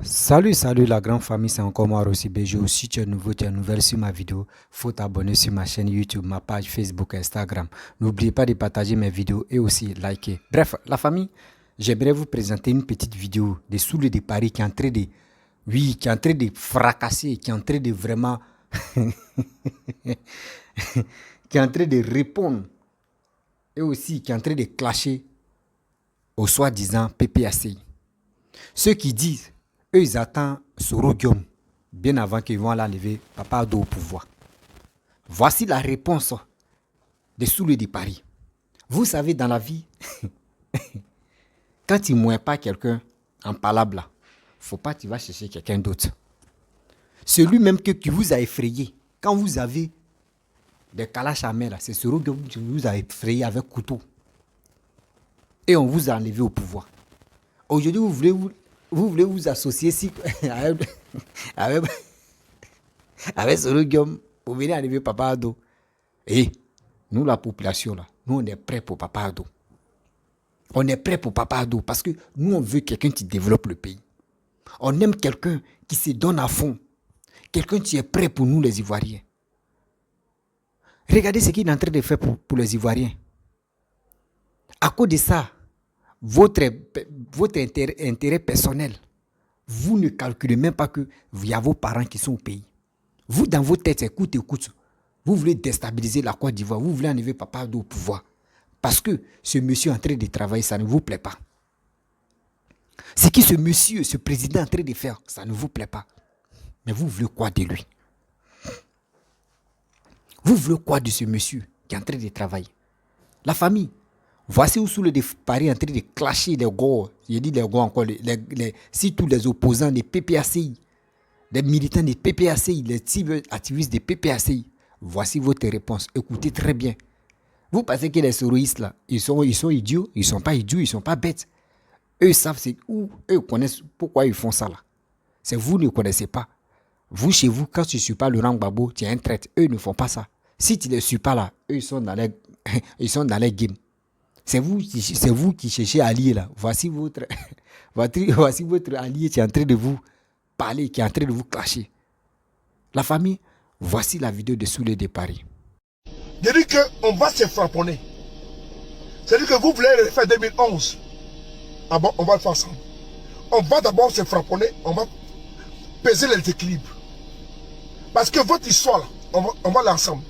Salut la grande famille, c'est encore moi Rossi Bejo. Si tu es nouveau, tu es nouvelle sur ma vidéo, faut t'abonner sur ma chaîne YouTube, ma page Facebook, Instagram. N'oubliez pas de partager mes vidéos et aussi liker. Bref, la famille, j'aimerais vous présenter une petite vidéo des soules de Paris qui est en train de, oui, qui est en train de fracasser, qui est en train de vraiment, qui est en train de répondre et aussi qui est en train de clasher au soi-disant PPACI. Ceux qui disent, eux, ils attendent Soro Guillaume bien avant qu'ils vont l'enlever Papa Ado au pouvoir. Voici la réponse des Souleux de Paris. Vous savez, dans la vie, quand tu ne mouilles pas quelqu'un en palabre, là, faut pas que tu vas chercher quelqu'un d'autre. Celui même qui vous a effrayé, quand vous avez des calaches à main, c'est Soro Guillaume qui vous a effrayé avec couteau. Et on vous a enlevé au pouvoir. Aujourd'hui, vous voulez vous associer avec Soro Guillaume pour venir enlever Papa Ado. Et nous, la population, là, nous, on est prêts pour Papa Ado. On est prêts pour Papa Ado parce que nous, on veut quelqu'un qui développe le pays. On aime quelqu'un qui se donne à fond. Quelqu'un qui est prêt pour nous, les Ivoiriens. Regardez ce qu'il est en train de faire pour les Ivoiriens. À cause de ça, votre intérêt personnel, vous ne calculez même pas qu'il y a vos parents qui sont au pays. Vous, dans vos têtes, écoute, vous voulez déstabiliser la Côte d'Ivoire, vous voulez enlever Papa Ado au pouvoir. Parce que ce monsieur est en train de travailler, ça ne vous plaît pas. Ce que ce monsieur, ce président est en train de faire, ça ne vous plaît pas. Mais vous voulez quoi de lui? Vous voulez quoi de ce monsieur qui est en train de travailler? La famille. Voici où sous le de Paris est en train de clasher les gars. Je dis les gars encore, si tous les opposants des PPACI, les militants des PPACI, les activistes des PPACI. Voici votre réponse. Écoutez très bien. Vous pensez que les soroïstes là, ils sont idiots? Ils ne sont pas idiots, ils ne sont pas bêtes. Eux savent eux connaissent pourquoi ils font ça là. C'est vous qui ne connaissez pas. Vous, chez vous, quand tu ne suis pas Laurent Gbagbo, tu es un traître. Eux ne font pas ça. Si tu ne les suis pas là, eux ils sont dans les games. C'est vous qui cherchez allié là. Voici votre allié qui est en train de vous parler, qui est en train de vous clasher. La famille, voici la vidéo de Soulé de Paris. Je dis qu'on va se frapponner. C'est-à-dire que vous voulez le faire 2011. Ah bon, on va le faire ensemble. On va d'abord se frapponner, on va peser les équilibres. Parce que votre histoire, là, on va l'ensemble.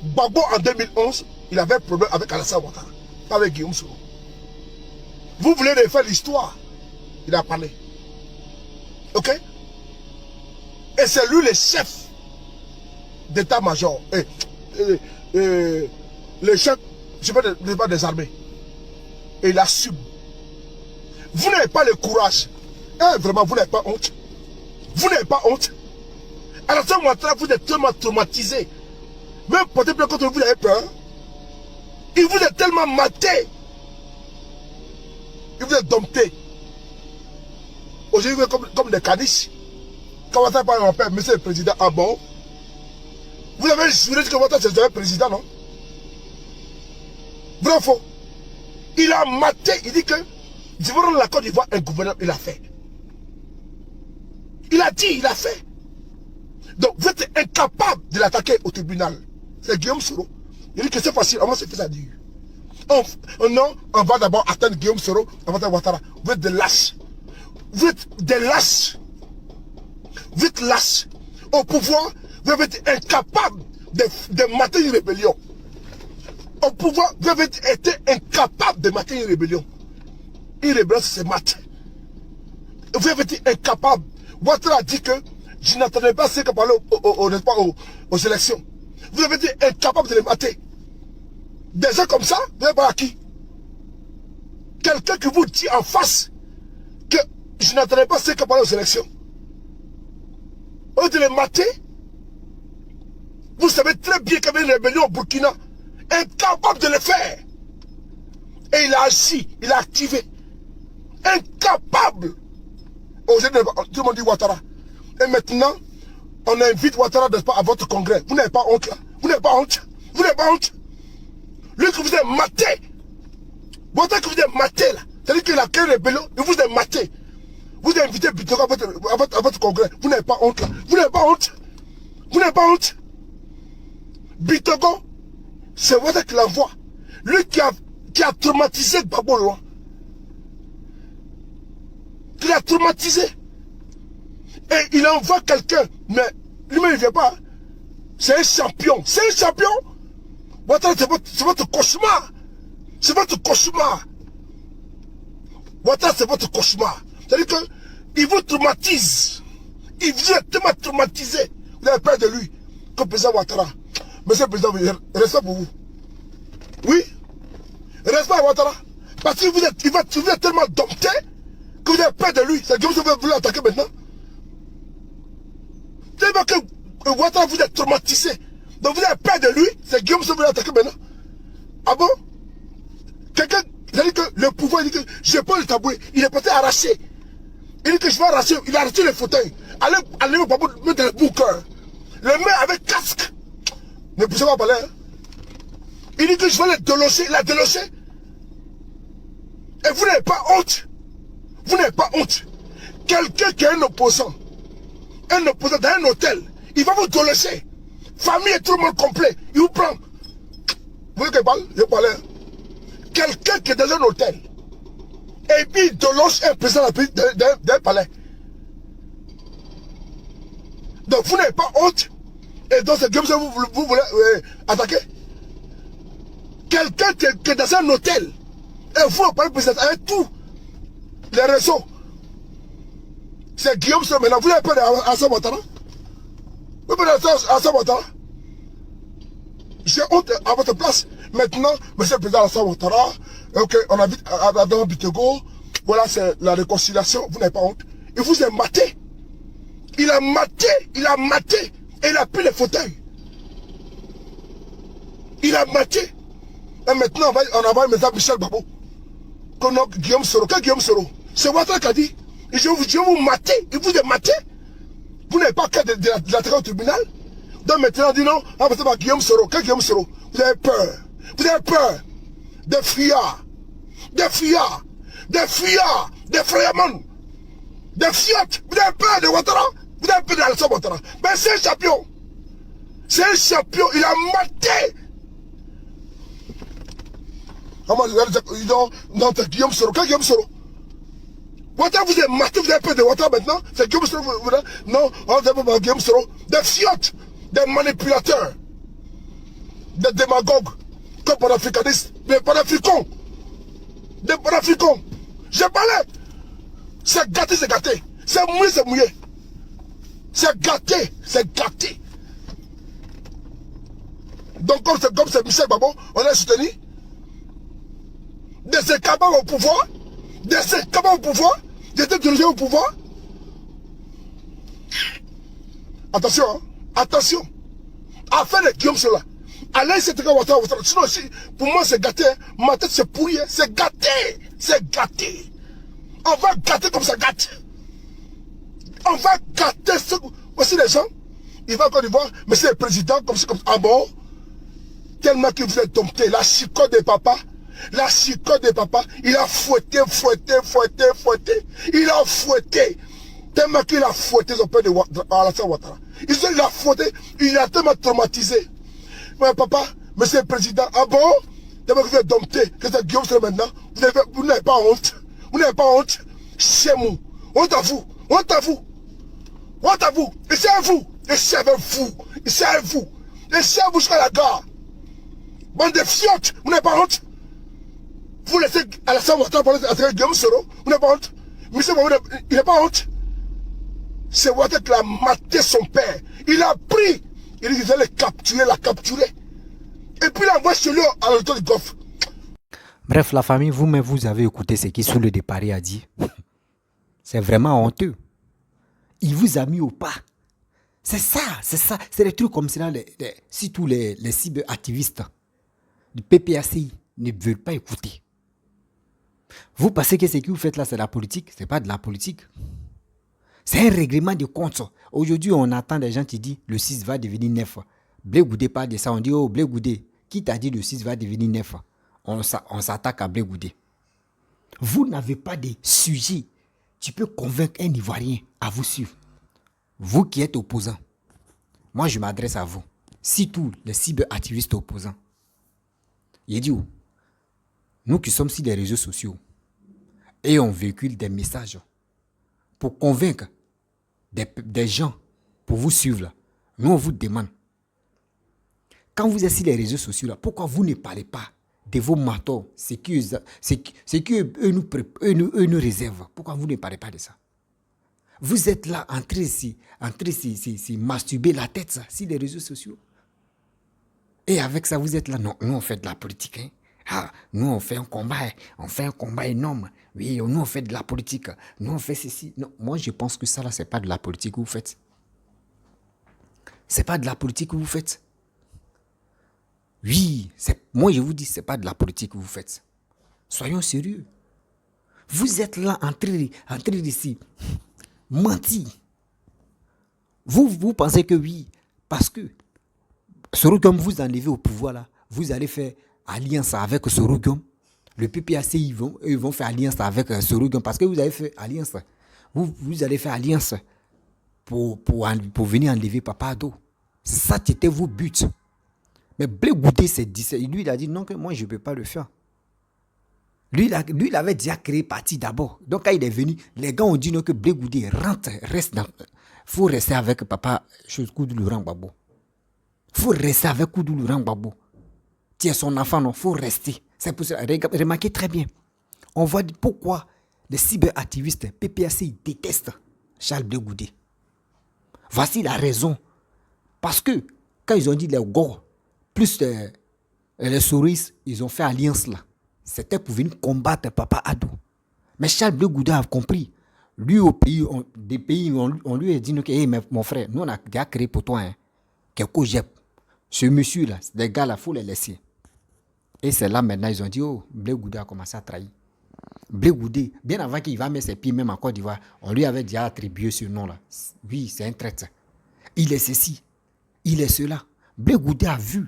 Gbagbo en 2011, il avait un problème avec Alassane Ouattara, pas avec Guillaume Soro. Vous voulez refaire l'histoire, il a parlé. Ok? Et c'est lui le chef d'état-major. Le chef, je ne sais pas, des armées. Et il assume. Vous n'avez pas le courage. Vraiment, vous n'avez pas honte. Vous n'avez pas honte. Alassane Ouattara, vous êtes tellement traumatisé. Même peut-être quand vous avez peur. Il vous a tellement maté. Il vous a dompté. Aujourd'hui, comme des caniches. Quand Ouattara parle en père, monsieur le président, ah bon? Vous avez juré que Ouattara c'est le président, non? Vrai ou faux? Il a maté, il dit que je veux rendre la Côte d'Ivoire un gouvernement, il a fait. Il a dit, il a fait. Donc vous êtes incapable de l'attaquer au tribunal. C'est Guillaume Soro. Il dit que c'est facile, on va se faire ça dire. Non, on va d'abord attendre Guillaume Soro avant de Ouattara. Vous êtes des lâches. Vous êtes des lâches. Vous êtes lâches. Au pouvoir, vous avez été incapable de mater une rébellion. Au pouvoir, vous avez été incapable de mater une rébellion. Une rébellion, c'est mat. Vous avez été incapable. Ouattara a dit que je n'attendais pas ce qu'on parlait aux élections. Vous avez été incapable de les mater. Des gens comme ça, vous n'avez pas acquis. Quelqu'un qui vous dit en face que je n'attendais pas ce qu'on parlait aux élections. Au lieu de les mater, vous savez très bien qu'il y avait une rébellion au Burkina, incapable de le faire. Et il a agi, il a activé. Incapable. Aujourd'hui, tout le monde dit Ouattara. Et maintenant, on invite Ouattara à votre congrès. Vous n'avez pas honte là. Vous n'avez pas honte. Vous n'avez pas honte. Lui que vous êtes maté. Ouattara que vous êtes maté là. C'est-à-dire qu'il a créé une rébellion, il vous a maté. Vous invitez Bitoko à votre congrès. Vous n'avez pas honte là. Vous n'avez pas honte. Vous n'avez pas honte. Bitoko, c'est votre qui l'envoie. Lui qui a traumatisé Gbagbo Loin. Qui l'a traumatisé. Et il envoie quelqu'un. Mais lui-même il ne vient pas. C'est un champion. C'est un champion. Ouattara, c'est votre cauchemar. C'est votre cauchemar. Ouattara, c'est votre cauchemar. C'est-à-dire qu'il vous traumatise. Il vous a tellement traumatisé. Vous avez peur de lui. Comme président Ouattara. Monsieur le président, respect pour vous. Oui. Respect à Ouattara. Parce que vous êtes tellement dompté que vous avez peur de lui. C'est que vous voulez l'attaquer maintenant. Tellement que Ouattara vous êtes traumatisé. Donc vous avez peur de lui. C'est Guillaume Soro vous voulez l'attaquer maintenant. Ah bon? Quelqu'un, c'est-à-dire que le pouvoir, il dit que je prends le tabouret. Il est parti arracher. Il dit que je vais arracher. Il a arraché le fauteuil. Allez au babou, mettre le bouquin. Le met avec casque. Ne poussez pas parler. Hein? Il dit que je vais le déloger. Il a délogé. Et vous n'avez pas honte. Vous n'avez pas honte. Quelqu'un qui est un opposant dans un hôtel, il va vous déloger. Famille et tout le monde complet. Il vous prend. Vous voulez que je parle? Je parle. Hein? Quelqu'un qui est dans un hôtel et puis il déloge un président d'un palais. Donc vous n'avez pas honte. Et donc c'est comme ça vous voulez attaquer. Quelqu'un qui est dans un hôtel et vous parlez président avec tous les réseaux. C'est Guillaume Soro maintenant. Vous avez peur d'Alassane Ouattara? Vous avez peur d'Alassane Ouattara? J'ai honte à votre place. Maintenant, monsieur le président Alassane Ouattara, ok, on invite Adam Bitego. Voilà, c'est la réconciliation. Vous n'avez pas honte. Il vous a maté. Il a maté. Et il a pris les fauteuils. Il a maté. Et maintenant, on envoie un message à Michel Gbagbo. Guillaume Soro. Quel Guillaume Soro? C'est Ouattara qui a dit. Je vais vous mater. Il vous a maté. Vous n'avez pas qu'à de l'attaquer au tribunal. Donc maintenant, on dit non. Ah, c'est pas Guillaume Soro. Quel Guillaume Soro? Vous avez peur. Vous avez peur. Des fuyards. Des fuyards. Des fuyards. Des frayamans. Des fiottes. Vous avez peur de Ouattara? Vous avez peur d'Alassane Ouattara? Mais c'est un champion. C'est un champion. Il a maté. Non, c'est Guillaume Soro. Quel Guillaume Soro? Ouattara vous avez maté. Vous avez peur de Ouattara maintenant? C'est Guillaume Soro. Non, on n'a pas Guillaume Soro. Des fiottes. Des manipulateurs. Des démagogues. Comme panafricanistes. Des panafricons. Des panafricons. J'ai parlé. C'est gâté, c'est gâté. C'est mouillé, c'est mouillé. C'est gâté, c'est gâté. Donc comme c'est Michel Gbagbo, on a soutenu des écabables au pouvoir, des écabables au pouvoir, des dirigeants au pouvoir. Attention, hein? Attention. Affaire de Guillaume Soro. Allez, c'est Ouattara. Sinon, pour moi, c'est gâté. Ma tête, c'est pourri. C'est gâté. C'est gâté. On va gâter comme ça gâte. On va gâter ce... Voici les gens. Il va encore voir, mais c'est le président, comme ça, comme ça. Ah bon? Tellement qu'il vous êtes dompté. La chicote des papas. La chicote des papas. Il a fouetté. Il a fouetté. Tellement qu'il a fouetté son père de Alassane Ouattara. Il a fouetté. Il a tellement traumatisé. Mais papa, monsieur le président, ah bon? Tellement que vous êtes dompté. Que c'est Guillaume Soro maintenant. Vous n'avez pas honte. Vous n'avez pas honte. Chez nous. Honte à vous. Honte à vous. Honte à vous. Et c'est à vous. Et c'est avec vous. Et c'est à vous. Et c'est à vous jusqu'à la gare. Bande de fiottes. Vous n'avez pas honte. Vous laissez Alassane Ouattara parler à Guillaume Soro. Vous n'avez pas honte. Monsieur Babou, il n'a pas honte. C'est Ouattara qui a maté son père. Il a pris. Il disait le capturer, la capturer. Et puis il envoie chez lui à l'auto du Golfe. Bref, la famille, vous-même, vous avez écouté ce qui Soule de Paris a dit. C'est vraiment honteux. Il vous a mis au pas. C'est ça. C'est des trucs comme ça. Si tous les cyberactivistes du PPACI ne veulent pas écouter. Vous pensez que ce que vous faites là, c'est la politique? Ce n'est pas de la politique. C'est un règlement de compte. Aujourd'hui, on entend des gens qui disent le 6 va devenir 9. Blé Goudé parle de ça. On dit, oh, Blé Goudé, qui t'a dit le 6 va devenir 9? On s'attaque à Blé Goudé. Vous n'avez pas de sujet tu peux convaincre un Ivoirien à vous suivre. Vous qui êtes opposants, moi je m'adresse à vous. Si tous les cyberactivistes opposants, il dit, nous qui sommes sur les réseaux sociaux et on véhicule des messages pour convaincre des gens pour vous suivre, là, nous on vous demande, quand vous êtes sur les réseaux sociaux, là, pourquoi vous ne parlez pas de vos mentors, ce qu'eux nous réservent? Pourquoi vous ne parlez pas de ça? Vous êtes là en train de masturber la tête ça, sur les réseaux sociaux. Et avec ça, vous êtes là. Non, nous on fait de la politique. Hein. Ah, nous on fait un combat énorme. Oui, nous on fait de la politique. Nous on fait ceci. Non, moi je pense que ça là, c'est pas de la politique que vous faites. C'est pas de la politique que vous faites. Oui, moi je vous dis, c'est pas de la politique que vous faites. Soyons sérieux. Vous êtes là en train de mentir. Vous pensez que oui, parce que Sorogum vous enlevez au pouvoir là, vous allez faire alliance avec Sorogum. Le PPAC, ils vont faire alliance avec Sorogum parce que vous avez fait alliance. Vous allez faire alliance pour venir enlever Papa Ado. Ça, c'était vos buts. Mais Blé Goudé s'est dit, lui, il a dit non, que moi, je ne peux pas le faire. Lui, il avait déjà créé parti d'abord. Donc, quand il est venu, les gars ont dit non, que Blé Goudé rentre, reste dans. Il faut rester avec Papa Koudou Laurent Gbagbo. Il faut rester avec Koudou Laurent Gbagbo. Tu es son enfant, non, il faut rester. C'est pour ça. Remarquez très bien. On voit pourquoi les cyberactivistes, PPAC, ils détestent Charles Blé Goudé. Voici la raison. Parce que, quand ils ont dit les Gors, plus les souris, ils ont fait alliance là. C'était pour venir combattre Papa Ado. Mais Charles Blé Goudé a compris. Lui, au pays, on lui a dit que, hey, mon frère, nous on a déjà créé pour toi quelque chose. Ce monsieur-là, les gars-là, il faut les laisser. Et c'est là maintenant, ils ont dit, oh, Blé Goudé a commencé à trahir. Blé Goudé, bien avant qu'il va mettre ses pieds même en Côte d'Ivoire, on lui avait déjà attribué ce nom-là. Oui, c'est un traître. Il est ceci, il est cela. Blé Goudé a vu.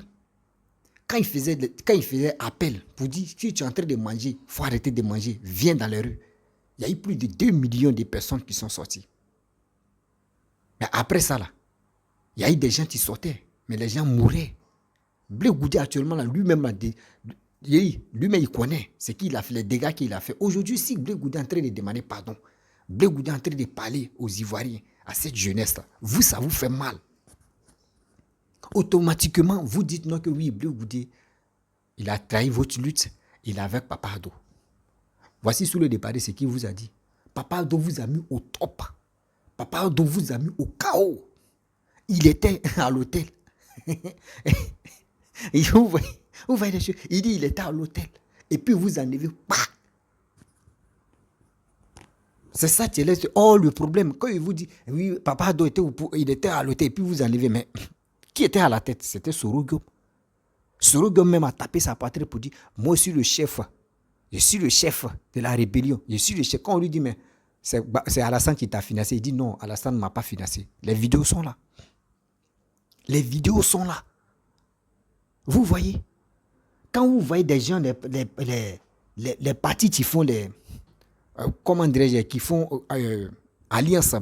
Quand il faisait appel pour dire, si tu es en train de manger, il faut arrêter de manger, viens dans les rues. Il y a eu plus de 2 millions de personnes qui sont sorties. Mais après ça, là, il y a eu des gens qui sortaient, mais les gens mouraient. Blé Goudé, actuellement, là, lui-même, il connaît ce qu'il a fait, les dégâts qu'il a fait. Aujourd'hui, si Blé Goudé est en train de demander pardon, Blé Goudé est en train de parler aux Ivoiriens, à cette jeunesse-là, vous, ça vous fait mal. Automatiquement, vous dites non que oui, Blé Goudé, il a trahi votre lutte, il est avec Papa Ado. Voici sous le départ ce qu'il vous a dit. Papa Ado vous a mis au top. Papa Ado vous a mis au chaos. Il était à l'hôtel. Vous voyez les choses. Il dit il était à l'hôtel. Et puis vous enlevez. C'est ça qui est le problème. Quand il vous dit, oui, Papa Ado il était à l'hôtel et puis vous enlevez. Mais qui était à la tête? C'était Sorogum. Sorogum même a tapé sa poitrine pour dire, moi je suis le chef. Je suis le chef de la rébellion. Je suis le chef. Quand on lui dit, mais c'est Alassane qui t'a financé. Il dit non, Alassane ne m'a pas financé. Les vidéos sont là. Les vidéos sont là. Vous voyez? Quand vous voyez des gens, les partis qui font comment dirais-je, qui font alliance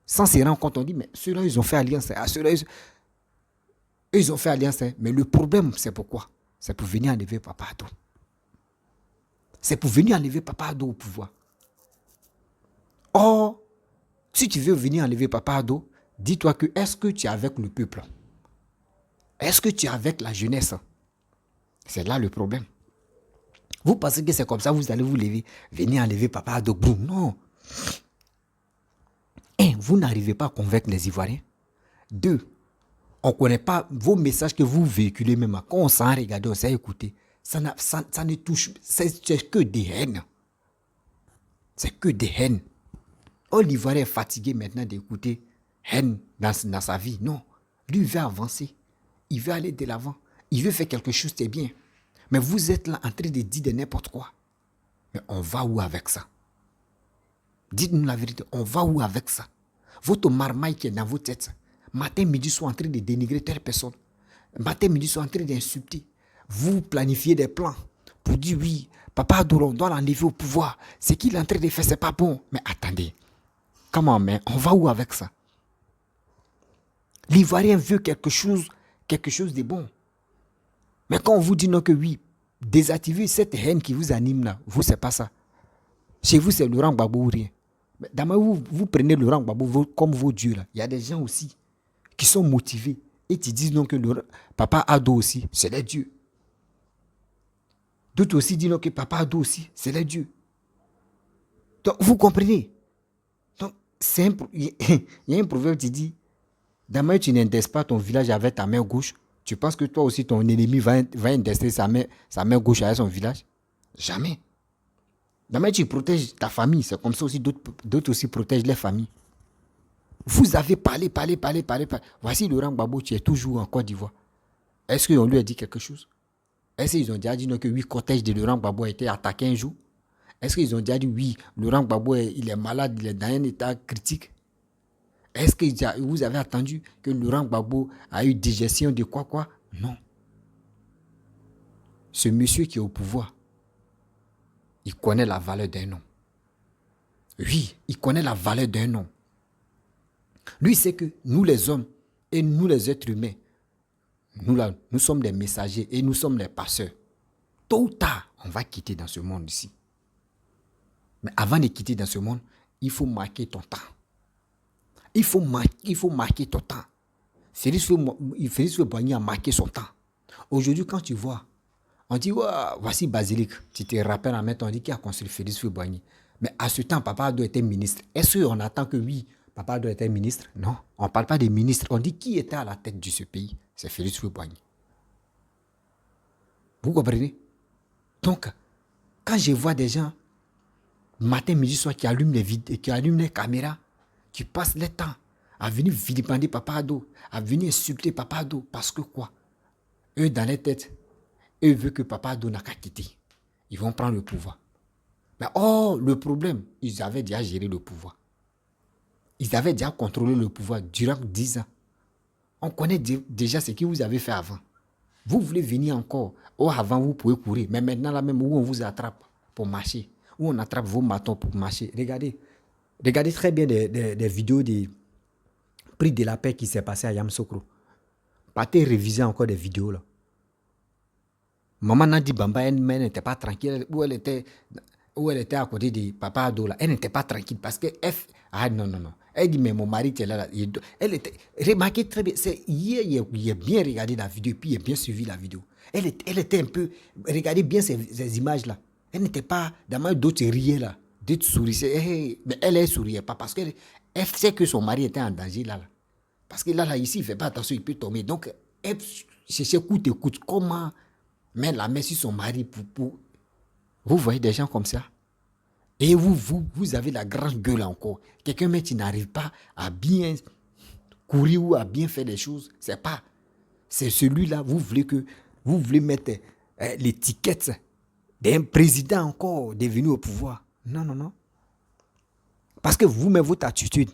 sans se rendre compte, on dit, mais ceux-là, ils ont fait alliance. Ceux-là, ils ont fait alliance. Mais le problème, c'est pourquoi? C'est pour venir enlever Papa Ado. C'est pour venir enlever Papa Ado au pouvoir. Or, si tu veux venir enlever Papa Ado, dis-toi que est-ce que tu es avec le peuple? Est-ce que tu es avec la jeunesse? C'est là le problème. Vous pensez que c'est comme ça, vous allez vous lever, venir enlever Papa Ado? Non. Un, vous n'arrivez pas à convaincre les Ivoiriens. Deux, on ne connaît pas vos messages que vous véhiculez même. Quand on s'en regarde, on s'est écouté. Ça ne touche, c'est que des haines. C'est que des haines. Oh, l'Ivoirien est fatigué maintenant d'écouter haine dans sa vie. Non, lui veut avancer. Il veut aller de l'avant. Il veut faire quelque chose, c'est bien. Mais vous êtes là en train de dire de n'importe quoi. Mais on va où avec ça? Dites-nous la vérité, on va où avec ça? Votre marmaille qui est dans vos têtes, matin, midi, soir en train de dénigrer telle personne. Matin, midi, soir en train d'insulter. Vous planifiez des plans pour dire oui, Papa Ado, on doit l'enlever au pouvoir. Ce qu'il est en train de faire, c'est pas bon. Mais attendez, comment, mais on va où avec ça? L'Ivoirien veut quelque chose de bon. Mais quand on vous dit non que oui, désactivez cette haine qui vous anime là, vous, c'est pas ça. Chez vous, c'est Laurent Gbagbo ou rien. Mais d'abord, vous prenez Laurent Gbagbo comme vos dieux là. Il y a des gens aussi qui sont motivés et qui disent non que Papa Ado aussi, c'est les dieux. D'autres aussi disent non que Papa Ado aussi, c'est les dieux. Donc, vous comprenez? Donc, il y a un proverbe qui dit, demain tu n'indestes pas ton village avec ta main gauche, tu penses que toi aussi ton ennemi va indester sa main gauche avec son village? Jamais. Demain tu protèges ta famille, c'est comme ça aussi d'autres aussi protègent les familles. Vous avez parlé. Voici Laurent Gbagbo qui est toujours en Côte d'Ivoire. Est-ce qu'on lui a dit quelque chose? Est-ce qu'ils ont déjà dit non, que oui, le cortège de Laurent Gbagbo a été attaqué un jour? Est-ce qu'ils ont déjà dit oui, Laurent Gbagbo il est malade, il est dans un état critique? Est-ce que vous avez attendu que Laurent Gbagbo a eu digestion de quoi? Non. Ce monsieur qui est au pouvoir, il connaît la valeur d'un nom. Oui, il connaît la valeur d'un nom. Lui sait que nous les hommes et nous les êtres humains, nous sommes des messagers et nous sommes des passeurs. Tôt ou tard, on va quitter dans ce monde ici. Mais avant de quitter dans ce monde, il faut marquer ton temps. Il faut marquer ton temps. Félix Houphouët-Boigny a marqué son temps. Aujourd'hui, quand tu vois, on dit, voici Basilique. Tu te rappelles en même temps, on dit qui a construit Félix Houphouët-Boigny. Mais à ce temps, Papa Ado était ministre. Est-ce qu'on attend que oui, Papa Ado était ministre? Non, on ne parle pas des ministres. On dit qui était à la tête de ce pays. C'est Félix Houphouët-Boigny. Vous comprenez? Donc, quand je vois des gens, matin, midi, soir, qui allument les caméras, qui passent le temps à venir vilipender Papa Ado, à venir insulter Papa Ado, parce que quoi? Eux, dans les têtes, eux veulent que Papa Ado n'a qu'à quitter. Ils vont prendre le pouvoir. Mais le problème, ils avaient déjà géré le pouvoir. Ils avaient déjà contrôlé le pouvoir durant 10 ans. On connaît déjà ce que vous avez fait avant. Vous voulez venir encore. Avant, vous pouvez courir. Mais maintenant, là même où on vous attrape pour marcher, où on attrape vos bâtons pour marcher. Regardez très bien des vidéos des prix de la paix qui s'est passé à Yamoussoukro. Partez réviser encore des vidéos là. Maman Nadi Bamba, elle n'était pas tranquille. Où elle était à côté de Papa Ado là. Elle n'était pas tranquille parce que non. Elle dit, mais mon mari était là. Elle était, remarquez très bien, hier, il a bien regardé la vidéo, puis il a bien suivi la vidéo. Elle était un peu, regardez bien ces images-là. Elle n'était pas, dans d'autres riaient là, d'autres sourissaient. Mais elle souriait pas parce qu'elle sait que son mari était en danger là. Parce que là, ici, il ne fait pas attention, il peut tomber. Donc, elle cherchait coûte. Comment mettre la main sur son mari pour... Vous voyez des gens comme ça? Et vous avez la grande gueule encore. Quelqu'un mais qui n'arrive pas à bien courir ou à bien faire des choses, c'est celui-là, vous voulez mettre l'étiquette d'un président encore devenu au pouvoir. Non. Parce que vous, mais votre attitude,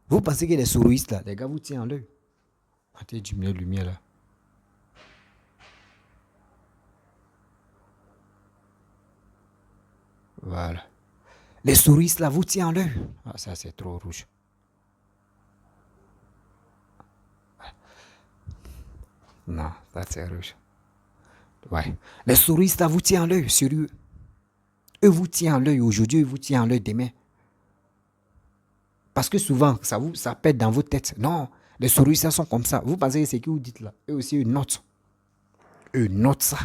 vous pensez que les souristes là, les gars vous tiennent en l'œil. Attendez, du mieux lumière là. Voilà. Les souristes là vous tiennent en l'œil. Ça c'est trop rouge. Non, ça c'est rouge. Ouais. Les souristes là vous tiennent en l'œil, sérieux. Eux vous tiennent en l'œil aujourd'hui, eux vous tiennent en l'œil demain. Parce que souvent, ça pète dans vos têtes. Non, les souristes sont comme ça. Vous pensez que c'est ce que vous dites là. Eux aussi, ils notent. Eux notent ça.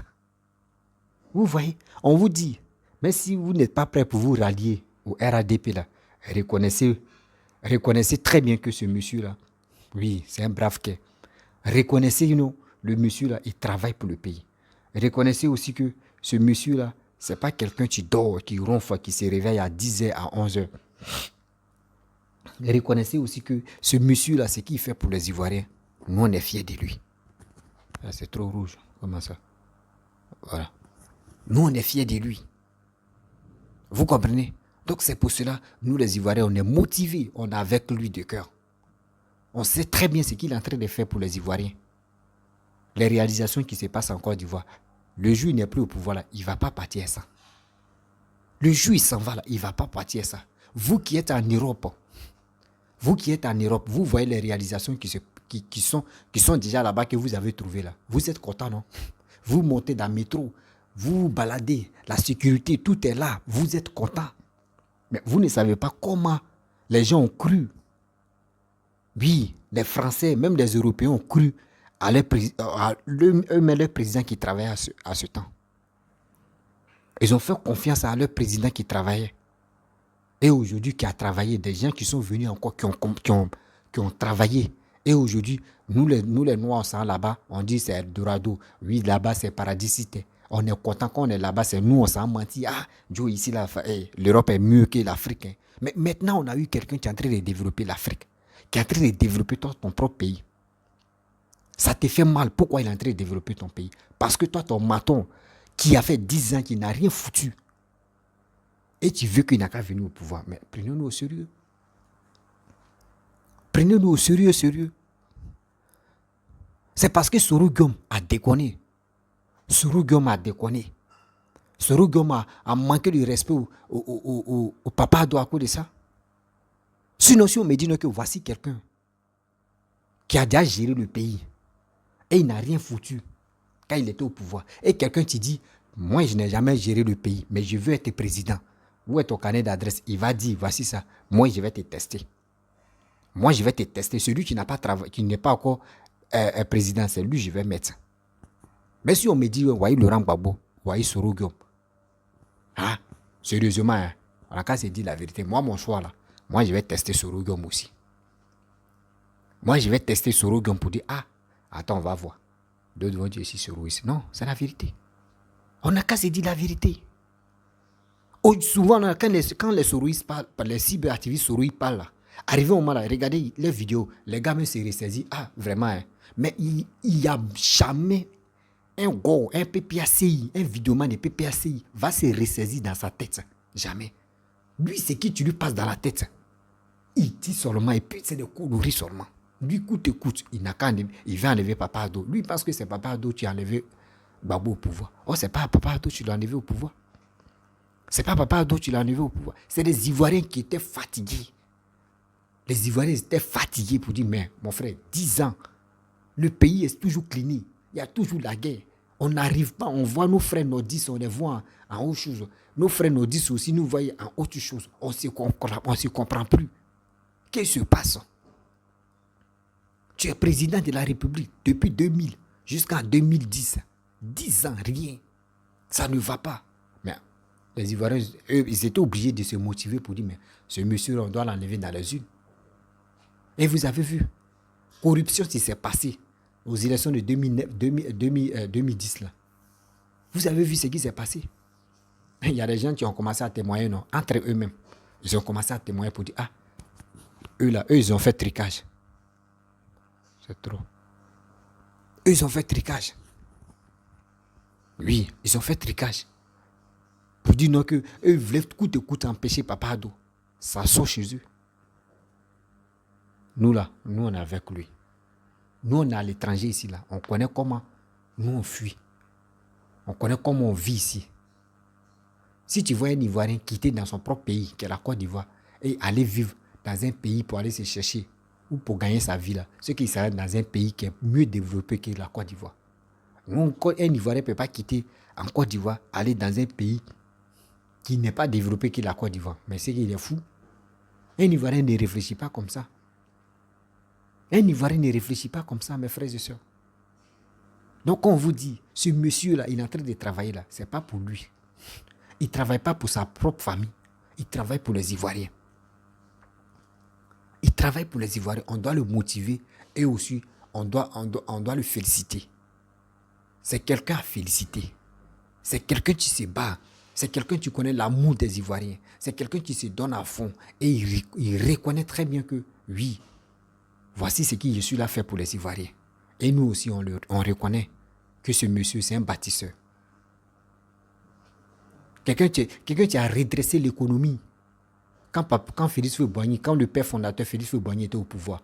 Vous voyez, on vous dit, mais si vous n'êtes pas prêt pour vous rallier au RADP là, reconnaissez très bien que ce monsieur-là, oui, c'est un brave quai. Reconnaissez, le monsieur-là, il travaille pour le pays. Reconnaissez aussi que ce monsieur-là, c'est pas quelqu'un qui dort, qui ronfle, qui se réveille à 10h, à 11h. Reconnaissez aussi que ce monsieur-là, ce qu'il fait pour les Ivoiriens, nous, on est fiers de lui. Là, c'est trop rouge. Comment ça? Voilà. Nous, on est fiers de lui. Vous comprenez? Donc, c'est pour cela, nous, les Ivoiriens, on est motivés. On est avec lui de cœur. On sait très bien ce qu'il est en train de faire pour les Ivoiriens. Les réalisations qui se passent en Côte d'Ivoire. Le jour où il n'est plus au pouvoir, là, il ne va pas partir sans. Le jour il s'en va là, il ne va pas partir ça. Vous qui êtes en Europe, vous voyez les réalisations qui sont déjà là-bas, que vous avez trouvées là. Vous êtes content, non? Vous montez dans le métro, vous vous baladez, la sécurité, tout est là, vous êtes content. Mais vous ne savez pas comment les gens ont cru. Oui, les Français, même les Européens ont cru à eux-mêmes leur président qui travaillait à ce temps. Ils ont fait confiance à leur président qui travaillait. Et aujourd'hui, qui a travaillé, des gens qui sont venus encore, qui ont travaillé. Et aujourd'hui, nous les Noirs, on s'en là-bas, on dit c'est Eldorado. Oui, là-bas, c'est paradisité. On est content qu'on est là-bas, c'est nous, on s'en mentit. Ah, Joe, ici, là, l'Europe est mieux que l'Afrique. Hein. Mais maintenant, on a eu quelqu'un qui est en train de développer l'Afrique, qui est en train de développer ton propre pays. Ça te fait mal. Pourquoi il est en train de développer ton pays? Parce que toi, ton maton, qui a fait 10 ans, qui n'a rien foutu, et tu veux qu'il n'a qu'à venir au pouvoir. Mais prenons-nous au sérieux. Prenez-nous au sérieux, sérieux. C'est parce que Soro-Wiwa a déconné. Soro-Wiwa a déconné. Soro-Wiwa a manqué de respect au papa Ado à cause de ça. Sinon, si on me dit que voici quelqu'un qui a déjà géré le pays et il n'a rien foutu quand il était au pouvoir. Et quelqu'un te dit, moi je n'ai jamais géré le pays, mais je veux être président. Où est ton carnet d'adresse? Il va dire, voici ça. Moi, je vais te tester. Moi, je vais te tester. Celui qui n'a pas travaillé, qui n'est pas encore président, c'est lui, je vais mettre. Mais si on me dit, voyez Laurent Gbagbo, voyez Soro-Wiwa. Ah, sérieusement, hein, on a qu'à se dire la vérité. Moi, mon choix là, moi, je vais tester Soro-Wiwa aussi. Moi, je vais tester Soro-Wiwa pour dire, ah, attends, on va voir. D'autres vont dire ici Soro-Wiwa. Non, c'est la vérité. On n'a qu'à se dire la vérité. Souvent, quand les Soro-Wiwa parlent, les cyberactivistes Soro-Wiwa parlent là, arrivé au moment là, regardez les vidéos, les gars me se ressaisissent. Ah, vraiment, hein. Mais il n'y a jamais un gars, un PPACI, un vidéoman de PPACI va se ressaisir dans sa tête. Jamais. Lui, c'est qui tu lui passes dans la tête. Il dit seulement, et puis c'est des coups de riz seulement. Lui, coûte, il n'a qu'à enlever, il va enlever Papa Ado. Lui, parce que c'est Papa Ado qui a enlevé Gbagbo au pouvoir. Oh, c'est pas Papa Ado qui l'a enlevé au pouvoir. C'est pas Papa Ado qui l'a enlevé au pouvoir. C'est des Ivoiriens qui étaient fatigués. Les Ivoiriens étaient fatigués pour dire, mais mon frère, 10 ans, le pays est toujours clinique. Il y a toujours la guerre. On n'arrive pas, on voit nos frères nordistes, on les voit en autre chose. Nos frères nordistes aussi nous voient en autre chose. On ne se comprend plus. Qu'est-ce qui se passe? Tu es président de la République depuis 2000 jusqu'en 2010. 10 ans, rien. Ça ne va pas. Mais les Ivoiriens, eux, ils étaient obligés de se motiver pour dire, mais ce monsieur, on doit l'enlever dans les urnes. Et vous avez vu, corruption, qui s'est passé aux élections de 2010 là. Vous avez vu ce qui s'est passé. Il y a des gens qui ont commencé à témoigner, non, entre eux-mêmes. Ils ont commencé à témoigner pour dire, ah, eux là, eux, ils ont fait tricage. C'est trop. Eux, ils ont fait tricage. Oui, ils ont fait tricage. Pour dire non, que eux voulaient coûte que coûte empêcher Papa Ado. Ça sort chez eux. Nous là, nous on est avec lui. Nous on est à l'étranger ici là. On connaît comment nous on fuit. On connaît comment on vit ici. Si tu vois un Ivoirien quitter dans son propre pays, qui est la Côte d'Ivoire, et aller vivre dans un pays pour aller se chercher ou pour gagner sa vie là, ce qui serait dans un pays qui est mieux développé que la Côte d'Ivoire. Un Ivoirien ne peut pas quitter en Côte d'Ivoire, aller dans un pays qui n'est pas développé que la Côte d'Ivoire. Mais c'est qu'il est fou. Un Ivoirien ne réfléchit pas comme ça. Un Ivoirien ne réfléchit pas comme ça, mes frères et sœurs. Donc, quand on vous dit, ce monsieur-là, il est en train de travailler là, ce n'est pas pour lui. Il ne travaille pas pour sa propre famille. Il travaille pour les Ivoiriens. Il travaille pour les Ivoiriens. On doit le motiver et aussi, on doit le féliciter. C'est quelqu'un à féliciter. C'est quelqu'un qui se bat. C'est quelqu'un qui connaît l'amour des Ivoiriens. C'est quelqu'un qui se donne à fond. Et il reconnaît très bien que, oui, voici ce que je suis là fait pour les Ivoiriens. Et nous aussi, on reconnaît que ce monsieur, c'est un bâtisseur. Quelqu'un qui a redressé l'économie. Quand Félix Houphouët-Boigny, quand le père fondateur Félix Houphouët-Boigny était au pouvoir,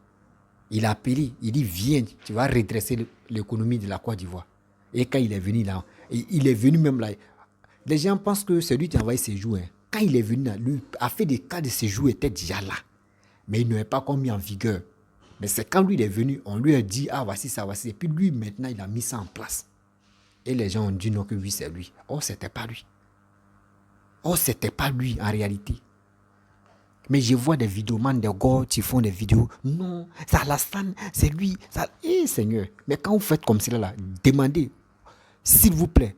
il a appelé, il dit, viens, tu vas redresser l'économie de la Côte d'Ivoire. Et quand il est venu là, il est venu même là. Les gens pensent que c'est lui qui a envoyé ses joues. Hein. Quand il est venu là, lui a fait des cas de séjour, était déjà là. Mais il n'avait pas encore mis en vigueur. Mais c'est quand lui il est venu, on lui a dit, ah voici ça, voici. Et puis lui, maintenant, il a mis ça en place. Et les gens ont dit non, que oui, c'est lui. Oh, c'était pas lui. Oh, c'était pas lui en réalité. Mais je vois des vidéomans, des gars qui font des vidéos. Non, c'est Alassane, c'est lui. Ça... Eh Seigneur, mais quand vous faites comme cela, là, demandez, s'il vous plaît,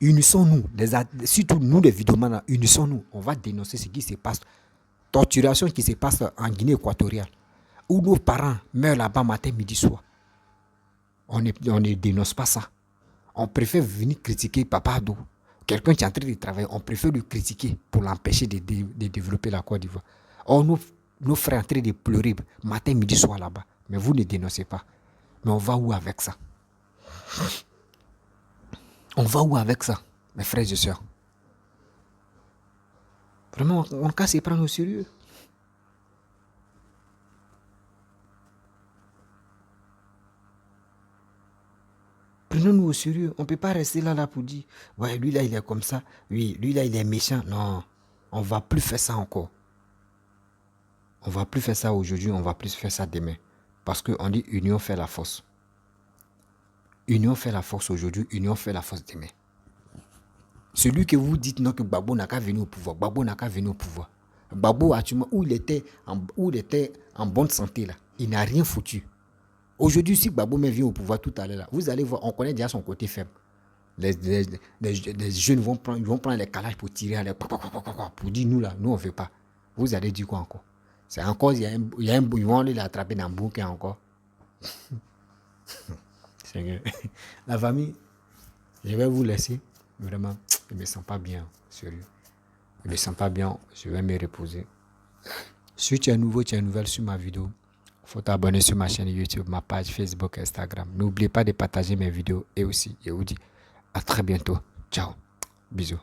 unissons-nous, surtout nous les vidéomans, là, unissons-nous. On va dénoncer ce qui se passe. Torturation qui se passe en Guinée équatoriale. Où nos parents meurent là-bas matin, midi, soir. On ne dénonce pas ça. On préfère venir critiquer Papa Ado. Quelqu'un qui est en train de travailler, on préfère le critiquer pour l'empêcher de développer la Côte d'Ivoire. Or, nos frères sont en train de pleurer matin, midi, soir là-bas. Mais vous ne dénoncez pas. Mais on va où avec ça? On va où avec ça, mes frères et sœurs? Vraiment, on ne peut se prendre au sérieux. Prenons-nous au sérieux. On ne peut pas rester là pour dire, ouais, lui là, il est comme ça. Oui, lui là, il est méchant. Non, on ne va plus faire ça encore. On ne va plus faire ça aujourd'hui, on ne va plus faire ça demain. Parce qu'on dit union fait la force. Union fait la force aujourd'hui, union fait la force demain. Celui que vous dites non, que Gbagbo n'a qu'à venir au pouvoir. Gbagbo n'a qu'à venir au pouvoir. Gbagbo, actuellement, où il était en bonne santé, là, il n'a rien foutu. Aujourd'hui, si Gbagbo vient au pouvoir tout à l'heure, vous allez voir, on connaît déjà son côté faible. Les jeunes vont prendre les calages pour tirer, pour dire nous là, nous on ne veut pas. Vous allez dire quoi encore? C'est encore, ils vont aller l'attraper dans le bouquin encore. Seigneur. La famille, je vais vous laisser. Vraiment, je ne me sens pas bien, sérieux. Je ne me sens pas bien, je vais me reposer. Si tu es nouveau, tu es nouvelle sur ma vidéo, il faut t'abonner sur ma chaîne YouTube, ma page Facebook, Instagram. N'oubliez pas de partager mes vidéos et aussi, je vous dis à très bientôt. Ciao. Bisous.